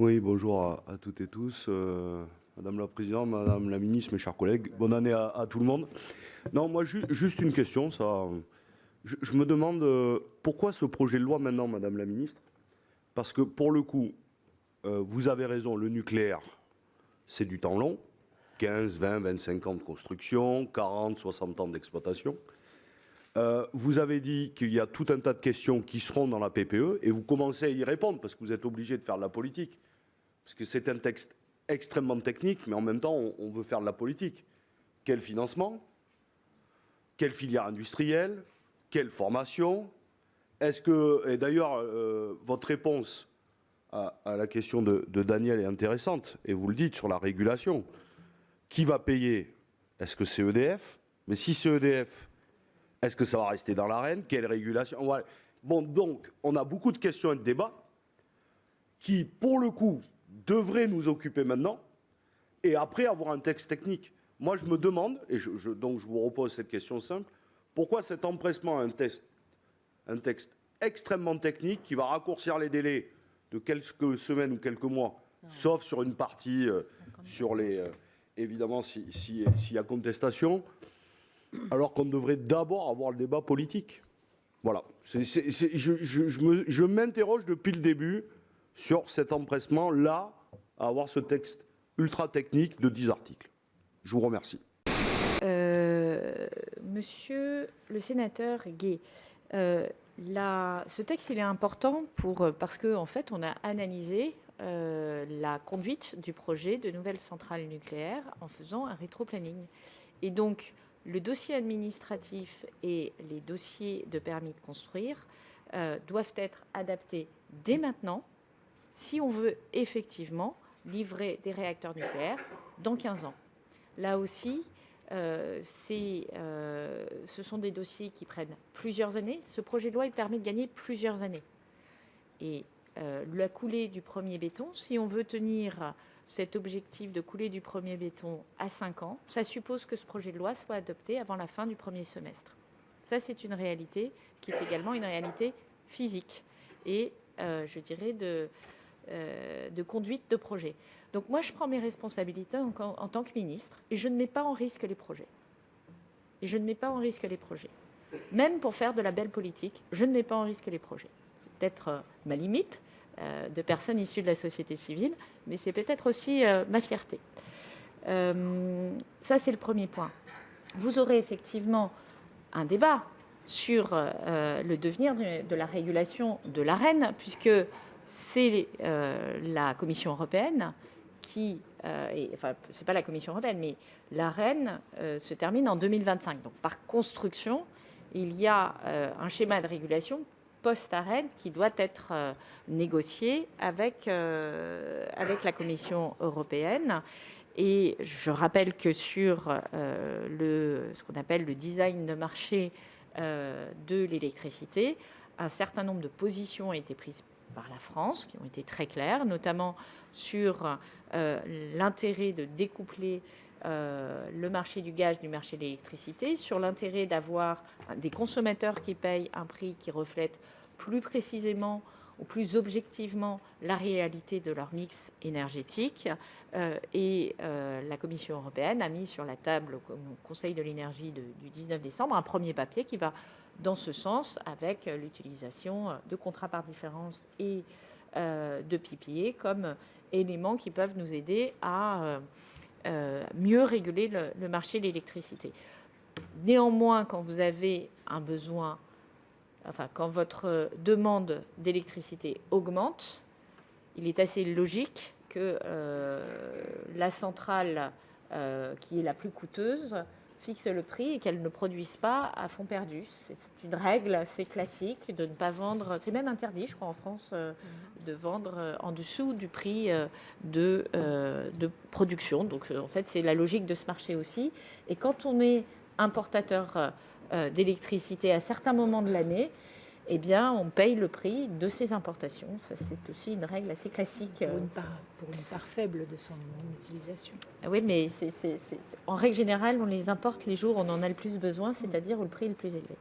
Oui, bonjour à toutes et tous. Madame la Présidente, Madame la Ministre, mes chers collègues, bonne année à tout le monde. Non, moi, juste une question. Je me demande pourquoi ce projet de loi maintenant, Madame la Ministre? Parce que pour le coup, vous avez raison, le nucléaire, c'est du temps long. 15, 20, 25 ans de construction, 40, 60 ans d'exploitation. Vous avez dit qu'il y a tout un tas de questions qui seront dans la PPE et vous commencez à y répondre parce que vous êtes obligé de faire de la politique. Parce que c'est un texte extrêmement technique, mais en même temps, on veut faire de la politique. Quel financement? Quelle filière industrielle? Quelle formation? Est-ce que, et d'ailleurs, votre réponse à la question de Daniel est intéressante, et vous le dites sur la régulation. Qui va payer? Est-ce que c'est EDF? Mais si c'est EDF, est-ce que ça va rester dans l'arène? Quelle régulation? Voilà. Bon, donc, on a beaucoup de questions et de débats qui, pour le coup, devraient nous occuper maintenant et après avoir un texte technique. Moi, je me demande, et donc je vous repose cette question simple, pourquoi cet empressement à un texte extrêmement technique qui va raccourcir les délais de quelques semaines ou quelques mois, sauf sur une partie, sur les... évidemment, s'il y a contestation, alors qu'on devrait d'abord avoir le débat politique. Voilà. Je m'interroge depuis le début sur cet empressement-là à avoir ce texte ultra technique de 10 articles. Je vous remercie. Monsieur le sénateur Gay, ce texte il est important parce qu'en fait on a analysé la conduite du projet de nouvelle centrale nucléaire en faisant un rétro-planning. Et donc le dossier administratif et les dossiers de permis de construire doivent être adaptés dès maintenant si on veut effectivement livrer des réacteurs nucléaires dans 15 ans. Là aussi, ce sont des dossiers qui prennent plusieurs années. Ce projet de loi il permet de gagner plusieurs années. Et la coulée du premier béton, si on veut tenir cet objectif de coulée du premier béton à 5 ans, ça suppose que ce projet de loi soit adopté avant la fin du premier semestre. Ça, c'est une réalité qui est également une réalité physique et, je dirais, de conduite de projet. Donc moi, je prends mes responsabilités en tant que ministre et je ne mets pas en risque les projets. Et je ne mets pas en risque les projets. Même pour faire de la belle politique, je ne mets pas en risque les projets. Peut-être ma limite de personnes issues de la société civile, mais c'est peut-être aussi ma fierté. Ça, c'est le premier point. Vous aurez effectivement un débat sur le devenir de la régulation de l'AREN, puisque c'est la Commission européenne qui, enfin, c'est pas la Commission européenne, mais l'AREN se termine en 2025. Donc, par construction, il y a un schéma de régulation post-AREN qui doit être négocié avec la Commission européenne. Et je rappelle que sur ce qu'on appelle le design de marché de l'électricité, un certain nombre de positions ont été prises par la France, qui ont été très claires, notamment sur l'intérêt de découpler le marché du gaz du marché de l'électricité, sur l'intérêt d'avoir des consommateurs qui payent un prix qui reflète plus précisément ou plus objectivement la réalité de leur mix énergétique. Et la Commission européenne a mis sur la table au Conseil de l'énergie du 19 décembre un premier papier qui va dans ce sens avec l'utilisation de contrats par différence et de PPA comme éléments qui peuvent nous aider à mieux réguler le marché de l'électricité. Néanmoins, quand vous avez un besoin, enfin, quand votre demande d'électricité augmente, il est assez logique que la centrale qui est la plus coûteuse fixe le prix et qu'elle ne produise pas à fond perdu. C'est une règle assez classique de ne pas vendre, c'est même interdit, je crois, en France, de vendre en dessous du prix de production. Donc, en fait, c'est la logique de ce marché aussi. Et quand on est importateur d'électricité à certains moments de l'année, eh bien, on paye le prix de ces importations. Ça, c'est aussi une règle assez classique. Pour une part faible de son utilisation. Oui, mais en règle générale, on les importe les jours où on en a le plus besoin, c'est-à-dire où le prix est le plus élevé.